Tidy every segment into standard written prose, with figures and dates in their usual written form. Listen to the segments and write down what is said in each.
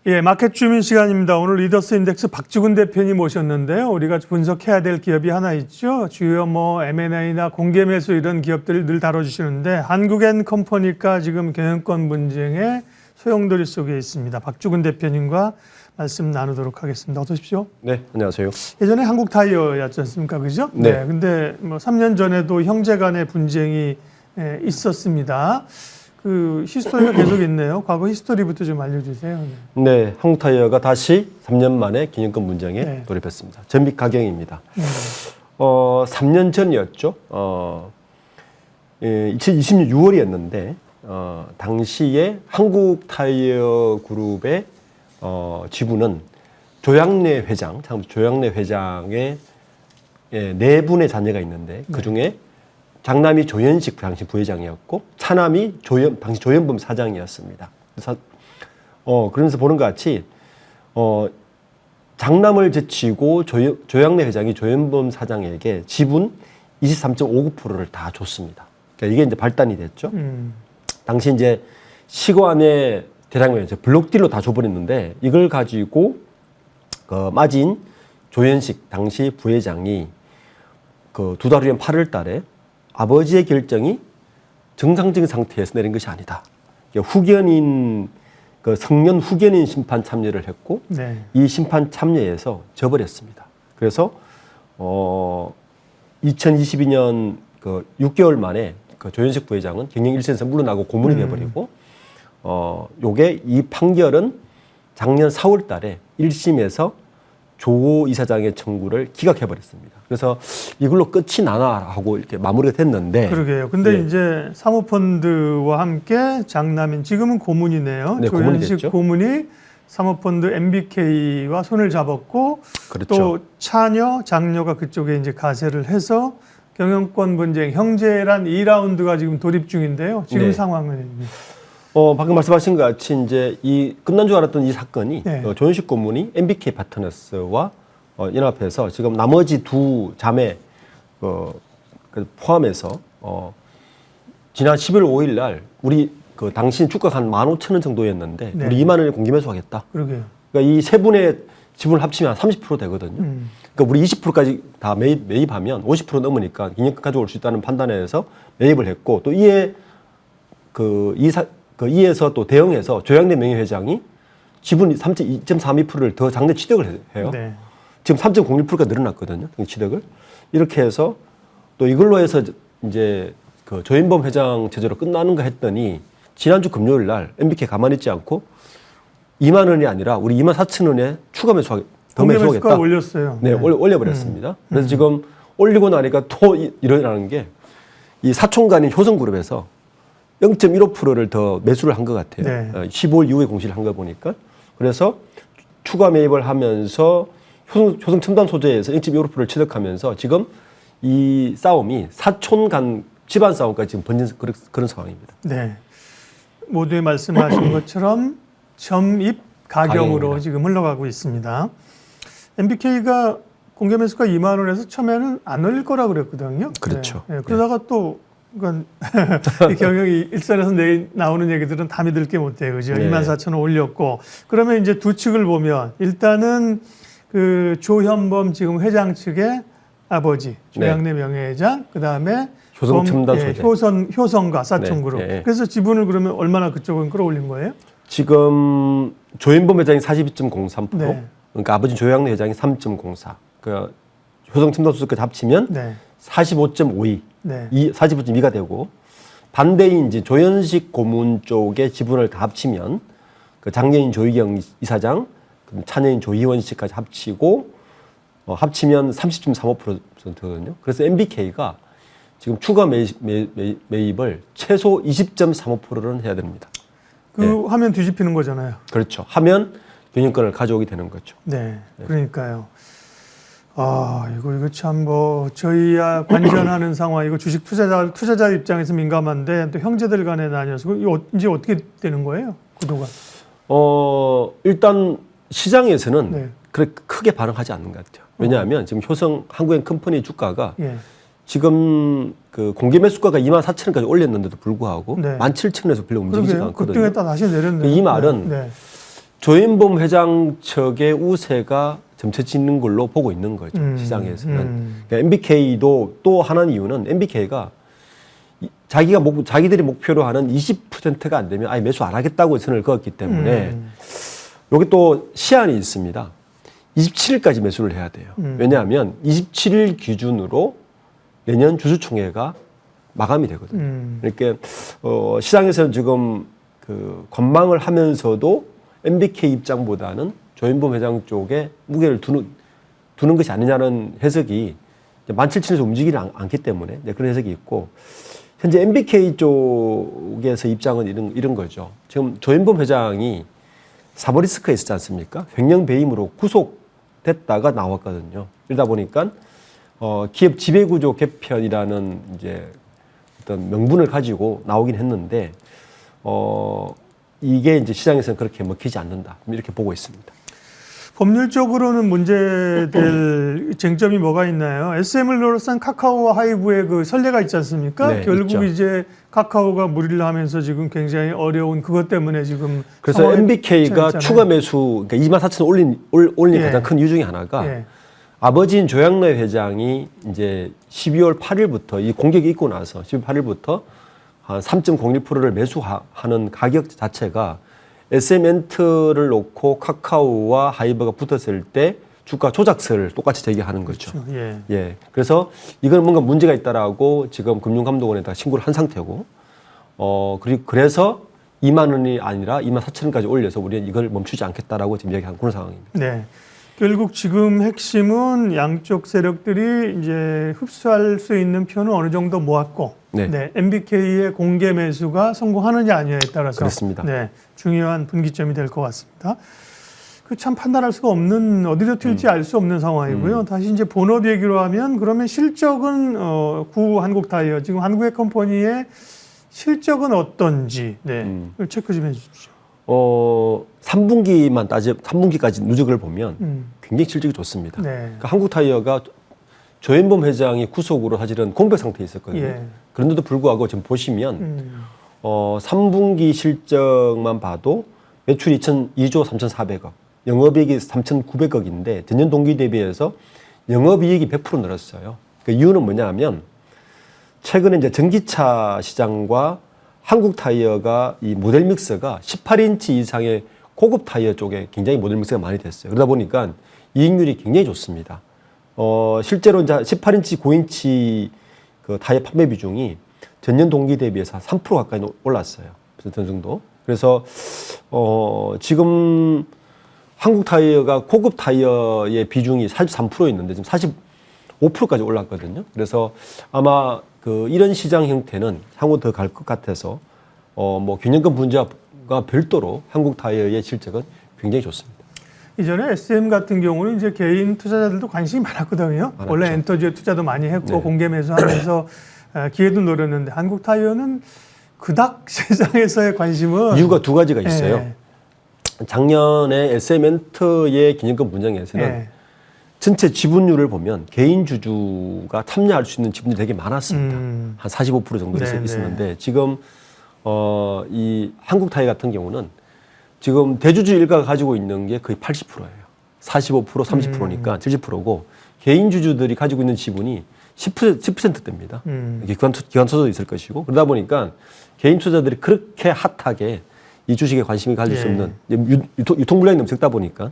예, 마켓 주민 시간입니다. 오늘 리더스 인덱스 박주근 대표님 모셨는데요. 우리가 분석해야 될 기업이 하나 있죠. 주요 M&A나 공개 매수 이런 기업들을 늘 다뤄주시는데 한국엔컴퍼니가 지금 경영권 분쟁에 소용돌이 속에 있습니다. 박주근 대표님과 말씀 나누도록 하겠습니다. 어서 오십시오. 네, 안녕하세요. 예전에 한국타이어였지 않습니까? 그죠? 네. 근데 3년 전에도 형제 간의 분쟁이 있었습니다. 그 히스토리가 계속 있네요. 과거 히스토리부터 좀 알려주세요. 네, 한국타이어가 다시 3년 만에 경영권 분쟁에 돌입했습니다. 전빅 가경입니다. 3년 전이었죠. 2020년 6월이었는데 당시에 한국타이어 그룹의 지분은 조양래 회장, 조양래 회장의 4분의 자녀가 있는데 그 중에 장남이 조현식 당시 부회장이었고 차남이 당시 조현범 사장이었습니다. 그러면서 보는 것 같이 장남을 제치고 조양래 회장이 조현범 사장에게 지분 23.59%를 다 줬습니다. 그러니까 이게 이제 발단이 됐죠. 당시 이제 시관의 대량면 블록딜로 다 줘버렸는데 이걸 가지고 맞인 조현식 당시 부회장이 그 2달 후인 8월 달에 아버지의 결정이 정상적인 상태에서 내린 것이 아니다. 후견인, 성년 후견인 심판 참여를 했고, 이 심판 참여에서 져버렸습니다. 그래서, 2022년 6개월 만에 조현식 부회장은 경영 일선에서 물러나고 고문이 되어버리고, 요게 이 판결은 작년 4월 달에 1심에서 조 이사장의 청구를 기각해버렸습니다. 그래서 이걸로 끝이 나나 하고 이렇게 마무리가 됐는데. 그러게요. 근데 이제 사모펀드와 함께 장남인, 지금은 고문이네요. 네, 조현식 고문이 사모펀드 MBK와 손을 잡았고, 그렇죠. 또 차녀, 장녀가 그쪽에 이제 가세를 해서 경영권 분쟁, 형제란 2라운드가 지금 돌입 중인데요. 지금 상황은. 방금 말씀하신 것 같이 이제 이 끝난 줄 알았던 이 사건이 조현식 고문이 MBK 파트너스와 연합해서 지금 나머지 두 자매 포함해서 지난 11월 5일 날 우리 당신 주가가 한 15,000원 정도였는데 우리 2만 원에 공개 매수하겠다. 그러게요. 그러니까 이 세 분의 지분을 합치면 한 30% 되거든요. 그러니까 우리 20%까지 다 매입하면 50% 넘으니까 경영권 가져올 수 있다는 판단에서 매입을 했고 또 이에 이에서 또 대응해서 조양래 명예회장이 지분 2.32%를 더 장내 취득을 해요. 지금 3.01%가 늘어났거든요. 취득을. 이렇게 해서 또 이걸로 해서 이제 조현범 회장 체제로 끝나는가 했더니 지난주 금요일 날 MBK 가만히 있지 않고 2만 원이 아니라 우리 2만 4천 원에 추가 더 매수하겠다. 올렸어요. 네, 올려버렸습니다. 그래서 지금 올리고 나니까 또 일어나는 게 이 사촌간인 효성그룹에서 0.15%를 더 매수를 한 것 같아요. 15일 이후에 공시를 한 거 보니까. 그래서 추가 매입을 하면서 효성 첨단 소재에서 0.15%를 취득하면서 지금 이 싸움이 사촌 간 집안 싸움까지 지금 번진 그런 상황입니다. 네. 모두의 말씀하신 것처럼 점입 가경으로 지금 흘러가고 있습니다. MBK가 공개 매수가 2만 원에서 처음에는 안 올릴 거라 그랬거든요. 그렇죠. 그러다가 또 그러니까 이 경영이 일선에서 나오는 얘기들은 다 믿을 게 못해요. 그죠? 24,000원 올렸고. 그러면 이제 두 측을 보면 일단은 그 조현범 지금 회장 측의 아버지, 조양래 명예회장, 그 다음에 효성 첨단 소재. 효성과 사촌그룹. 그래서 지분을 그러면 얼마나 그쪽은 끌어올린 거예요? 지금 조현범 회장이 42.03%, 그러니까 아버지 조양래 회장이 3.04%, 그 효성 첨단 소재까지 합치면 45.52%. 45.2가 되고 반대인 이제 조현식 고문 쪽의 지분을 다 합치면 그 장녀인 조희경 이사장, 차녀인 조희원 씨까지 합치고 합치면 30.35%거든요. 그래서 MBK가 지금 추가 매입을 최소 20.35%는 해야 됩니다. 하면 뒤집히는 거잖아요. 그렇죠. 하면 경영권을 가져오게 되는 거죠. 그러니까요. 이거 참 저희야 관전하는 상황, 이거 주식 투자자 입장에서 민감한데 또 형제들 간에 나뉘어서 이거 이제 어떻게 되는 거예요? 구도가? 일단 시장에서는 그렇게 크게 반응하지 않는 것 같아요. 왜냐하면 지금 한국엔컴퍼니 주가가 지금 그 공개 매수가가 24,000원까지 올렸는데도 불구하고 17,000원에서 별로 움직이지가 않거든요. 급등했다 다시 내렸네요. 이 말은 조현범 회장 측의 우세가 점쳐지는 걸로 보고 있는 거죠. 시장에서는. 그러니까 MBK도 또 하나는 이유는 MBK가 자기들이 목표로 하는 20%가 안 되면 아예 매수 안 하겠다고 선을 그었기 때문에 여기 또 시한이 있습니다. 27일까지 매수를 해야 돼요. 왜냐하면 27일 기준으로 내년 주주총회가 마감이 되거든요. 그러니까 시장에서는 지금 그 관망을 하면서도 MBK 입장보다는 조현범 회장 쪽에 무게를 두는 것이 아니냐는 해석이 17,000에서 움직이지 않기 때문에 그런 해석이 있고, 현재 MBK 쪽에서 입장은 이런 거죠. 지금 조현범 회장이 사법리스크에 있었지 않습니까? 횡령 배임으로 구속됐다가 나왔거든요. 이러다 보니까 기업 지배구조 개편이라는 이제 어떤 명분을 가지고 나오긴 했는데 이게 이제 시장에서는 그렇게 먹히지 않는다, 이렇게 보고 있습니다. 법률적으로는 문제될 쟁점이 뭐가 있나요? SM을 둘러싼 카카오와 하이브의 그 선례가 있지 않습니까? 네, 결국 있죠. 이제 카카오가 무리를 하면서 지금 굉장히 어려운 그것 때문에 지금 그래서 MBK가 처했잖아요. 추가 매수, 그러니까 24,000원 올린 예. 가장 큰 이유 중에 하나가 예. 아버지인 조양래 회장이 이제 12월 8일부터 이 공격이 있고 나서 12월 8일부터 한 3.01%를 매수하는 가격 자체가 SM엔트를 놓고 카카오와 하이브가 붙었을 때 주가 조작설을 똑같이 제기하는 거죠. 그렇죠. 예. 예. 그래서 이건 뭔가 문제가 있다라고 지금 금융감독원에다 신고를 한 상태고, 그래서 2만 원이 아니라 24,000원까지 올려서 우리는 이걸 멈추지 않겠다라고 지금 얘기하는 그런 상황입니다. 네. 결국 지금 핵심은 양쪽 세력들이 이제 흡수할 수 있는 표는 어느 정도 모았고, 네. MBK의 공개 매수가 성공하느냐 아니냐에 따라서 그렇습니다. 네, 중요한 분기점이 될 것 같습니다. 그 참 판단할 수가 없는, 어디로 튈지 알 수 없는 상황이고요. 다시 이제 본업 얘기로 하면 그러면 실적은 구 한국타이어, 지금 한국의 컴퍼니의 실적은 어떤지 체크 좀 해주십시오. 3분기까지 누적을 보면 굉장히 실적이 좋습니다. 네. 그러니까 한국타이어가 조현범 회장이 구속으로 사실은 공백 상태에 있었거든요. 예. 그런데도 불구하고 지금 보시면 3분기 실적만 봐도 매출이 2조 3,400억, 영업이익이 3,900억인데 전년 동기 대비해서 영업이익이 100% 늘었어요. 그 이유는 뭐냐 하면 최근에 이제 전기차 시장과 한국 타이어가 이 모델 믹스가 18인치 이상의 고급 타이어 쪽에 굉장히 모델 믹스가 많이 됐어요. 그러다 보니까 이익률이 굉장히 좋습니다. 실제로 이제 18인치, 9인치 그 타이어 판매 비중이 전년 동기 대비해서 3% 가까이 올랐어요. 어느 정도. 그래서 지금 한국 타이어가 고급 타이어의 비중이 43% 있는데 지금 45%까지 올랐거든요. 그래서 아마 이런 시장 형태는 향후 더 갈 것 같아서 균형감 분자가 별도로 한국 타이어의 실적은 굉장히 좋습니다. 이전에 SM 같은 경우는 이제 개인 투자자들도 관심이 많았거든요. 많았죠. 원래 엔터지에 투자도 많이 했고 네. 공개 매수하면서 기회도 노렸는데 한국 타이어는 그닥 시장에서의 관심은 이유가 두 가지가 있어요. 예. 작년에 SM엔트의 기념권 분쟁에서는 예. 전체 지분율을 보면 개인 주주가 참여할 수 있는 지분이 되게 많았습니다. 한 45% 정도 네, 있었는데 지금 이 한국 타이 같은 경우는 지금 대주주 일가가 가지고 있는 게 거의 80%예요. 45%, 30%니까 70%고 개인 주주들이 가지고 있는 지분이 10%대입니다. 기관 투자도 있을 것이고 그러다 보니까 개인 투자들이 그렇게 핫하게 이 주식에 관심이 가질 수 없는 유통 물량이 너무 적다 보니까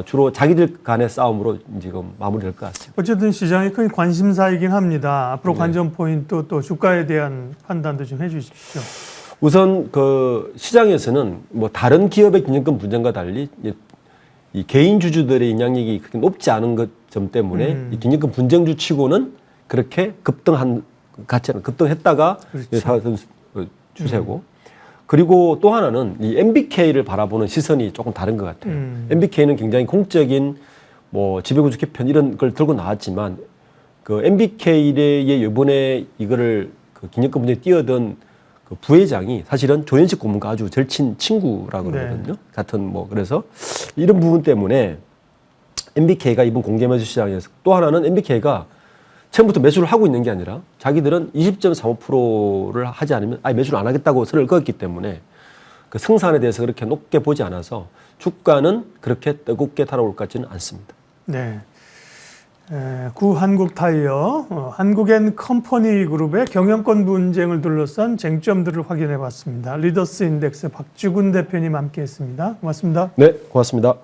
주로 자기들 간의 싸움으로 지금 마무리될 것 같습니다. 어쨌든 시장이 큰 관심사이긴 합니다. 앞으로 네. 관전 포인트 또 주가에 대한 판단도 좀 해주십시오. 우선 시장에서는 다른 기업의 기념권 분쟁과 달리 이 개인 주주들의 영향력이 그렇게 높지 않은 것 점 때문에 이 기념권 분쟁주 치고는 그렇게 급등했다가 그렇죠. 추세고. 그리고 또 하나는 이 MBK를 바라보는 시선이 조금 다른 것 같아요. MBK는 굉장히 공적인 지배구조 개편 이런 걸 들고 나왔지만 MBK의 이번에 이거를 기념권 분쟁에 뛰어든 부회장이 사실은 조현식 고문과 아주 절친 친구라고 그러거든요. 같은 그래서 이런 부분 때문에 MBK가 이번 공개 매수 시장에서 또 하나는 MBK가 처음부터 매수를 하고 있는 게 아니라 자기들은 20.35%를 하지 않으면 아예 매수를 안 하겠다고 선을 그었기 때문에 그 승산에 대해서 그렇게 높게 보지 않아서 주가는 그렇게 뜨겁게 달아올 것 같지는 않습니다. 네. 구한국타이어, 한국엔 컴퍼니 그룹의 경영권 분쟁을 둘러싼 쟁점들을 확인해 봤습니다. 리더스 인덱스 박주근 대표님 함께했습니다. 고맙습니다. 네, 고맙습니다.